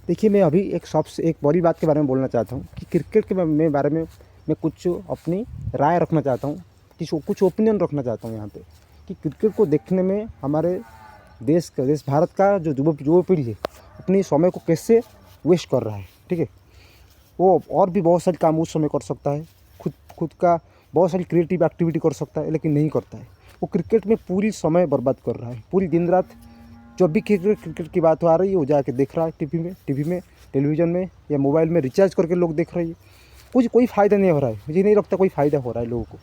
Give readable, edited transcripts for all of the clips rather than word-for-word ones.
देखिए, मैं अभी एक बड़ी बात के बारे में बोलना चाहता हूँ कि क्रिकेट के बारे में मैं कुछ अपनी राय रखना चाहता हूँ, कुछ ओपिनियन रखना चाहता हूँ यहाँ पे, कि क्रिकेट को देखने में हमारे देश भारत का जो युवा पीढ़ी है अपनी समय को कैसे वेस्ट कर रहा है। ठीक है, वो और भी बहुत सारे काम उस समय कर सकता है, खुद का बहुत सारी क्रिएटिव एक्टिविटी कर सकता है, लेकिन नहीं करता है। वो क्रिकेट में पूरी समय बर्बाद कर रहा है, पूरी दिन रात जब भी क्रिकेट की बात आ रही है वो जाके देख रहा है टीवी में टेलीविज़न में या मोबाइल में रिचार्ज करके लोग देख रहे हैं। कोई फ़ायदा नहीं हो रहा है, मुझे नहीं लगता कोई फ़ायदा हो रहा है लोगों को।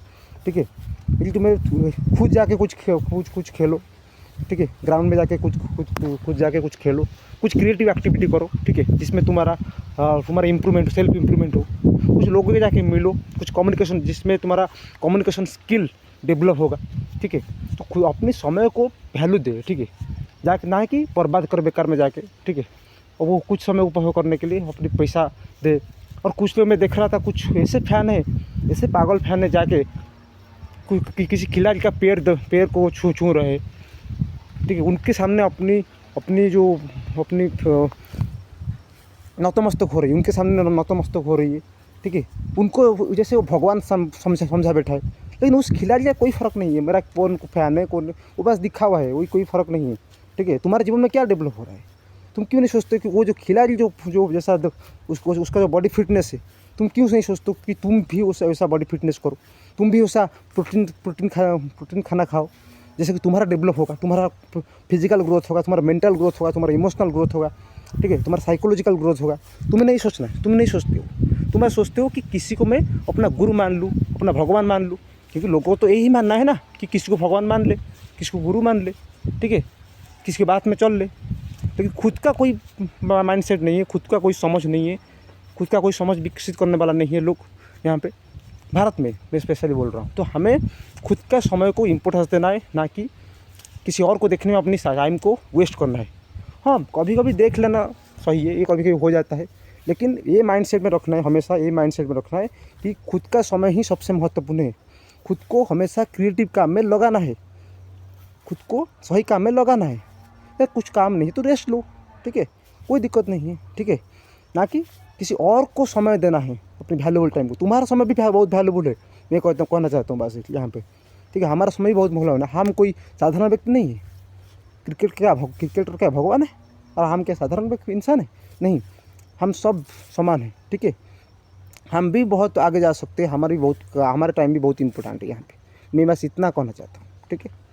ठीक है, लेकिन तुम्हें खुद जाके कुछ खेलो। ठीक है, ग्राउंड में जाके खुद जाके कुछ खेलो, कुछ क्रिएटिव एक्टिविटी करो। ठीक है, जिसमें तुम्हारा इम्प्रूवमेंट, सेल्फ इम्प्रूवमेंट हो। कुछ लोगों के जाके मिलो, कुछ कम्युनिकेशन, जिसमें तुम्हारा कम्युनिकेशन स्किल डेवलप होगा। ठीक है, तो खुद अपने समय को वैल्यू दे। ठीक है, जाके ना कि बर्बाद कर बेकार में जाके। ठीक है, और वो कुछ समय उपभोग करने के लिए अपनी पैसा दे। और कुछ तो मैं देख रहा था, कुछ ऐसे फैन है, ऐसे पागल फैन है, जाके किसी खिलाड़ी का पैर को छू रहे। ठीक है, उनके सामने अपनी नतमस्तक हो रही है, उनके सामने नतमस्तक हो रही है। ठीक है, उनको जैसे वो भगवान समझा बैठा है। लेकिन उस खिलाड़ी का कोई फ़र्क नहीं है, मेरा कौन फैन है कौन, वो बस दिखा हुआ है, वही कोई फ़र्क नहीं है। ठीक है, तुम्हारे जीवन में क्या डेवलप हो रहा है? तुम क्यों नहीं सोचते कि वो जो खिलाड़ी जो जैसा उसका जो बॉडी फिटनेस है, तुम क्यों नहीं सोचते कि तुम भी वैसा बॉडी फिटनेस करो, तुम भी वैसा प्रोटीन खाना खाओ, जैसे कि तुम्हारा डेवलप होगा, तुम्हारा फिजिकल ग्रोथ होगा, तुम्हारा मेंटल ग्रोथ होगा, तुम्हारा इमोशनल ग्रोथ होगा। ठीक है, तुम्हारा साइकोलॉजिकल ग्रोथ होगा। तुम्हें नहीं सोचना है, तुम नहीं सोचते हो। तुम सोचते हो कि किसी को मैं अपना गुरु मान लूँ, अपना भगवान मान लूँ। क्योंकि लोगों को तो यही मानना है ना कि किसी को भगवान मान ले, किसी को गुरु मान ले। ठीक है, किसी की बात में चल ले, लेकिन खुद का कोई माइंडसेट नहीं है, खुद का कोई समझ नहीं है, खुद का कोई समझ विकसित करने वाला नहीं है लोग यहाँ पे भारत में, मैं स्पेशली बोल रहा हूँ। तो हमें खुद का समय को इम्पोर्टेंस देना है, ना कि किसी और को देखने में अपनी टाइम को वेस्ट करना है। हाँ, कभी कभी देख लेना सही है, ये कभी कभी हो जाता है, लेकिन ये माइंडसेट में रखना है, हमेशा ये माइंडसेट में रखना है कि खुद का समय ही सबसे महत्वपूर्ण है। खुद को हमेशा क्रिएटिव काम में लगाना है, खुद को सही काम में लगाना है। या कुछ काम नहीं तो रेस्ट लो। ठीक है, कोई दिक्कत नहीं है। ठीक है, ना कि किसी और को समय देना है अपनी वैल्यूबल टाइम को। तुम्हारा समय भी बहुत वैल्यूबल है, मैं कहना चाहता हूँ बस यहाँ पे। ठीक है, हमारा समय भी बहुत मूल्यवान है। हम कोई साधारण व्यक्ति नहीं है। क्रिकेटर क्या भगवान है, और हम क्या साधारण व्यक्ति इंसान है? नहीं, हम सब समान हैं। ठीक है, हम भी बहुत आगे जा सकते हैं, हमारा टाइम भी बहुत इंपॉर्टेंट है यहाँ पे। मैं बस इतना कहना चाहता हूँ। ठीक है।